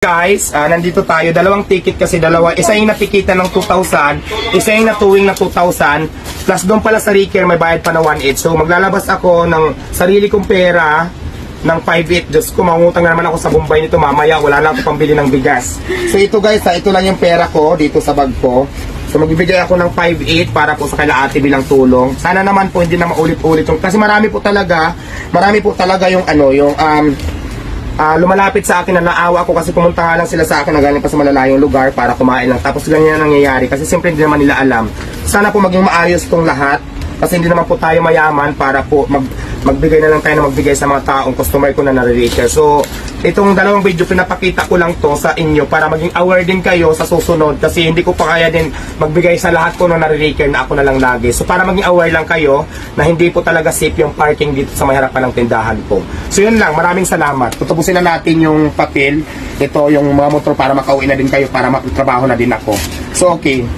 Guys, nandito tayo, dalawang ticket kasi dalawa, isa yung napikitan ng 2,000, isa yung natuwing na 2,000, plus doon pala sa Ricker may bayad pa na 1,800. So maglalabas ako ng sarili kong pera ng 5,800. Diyos ko, mangutang na naman ako sa Bombay nito mamaya, wala na ako pambili ng bigas. So ito guys, ito lang yung pera ko dito sa bag ko. So magbibigay ako ng 5,800 para po sa kaila ate bilang tulong. Sana naman po hindi na maulit-ulit yung, kasi marami po talaga yung lumalapit sa akin na naawa ako kasi pumunta nga lang sila sa akin na galing pa sa malalayong lugar para kumain lang. Tapos ganyan ang nangyayari kasi siyempre hindi naman nila alam. Sana po maging maayos tong lahat kasi hindi naman po tayo mayaman para po magbigay na lang tayo na magbigay sa mga taong customer ko na nare-reach. So itong dalawang video pinapakita ko lang to sa inyo para maging aware din kayo sa susunod kasi hindi ko pa kaya din magbigay sa lahat ko na nare-reach na ako na lang lagi. So para maging aware lang kayo na hindi po talaga safe yung parking dito sa may harapan ng tindahan ko. So yun lang, maraming salamat. Tutubusin na natin yung papel, ito yung mga motor para makauwi na din kayo para magtrabaho na din ako. So okay.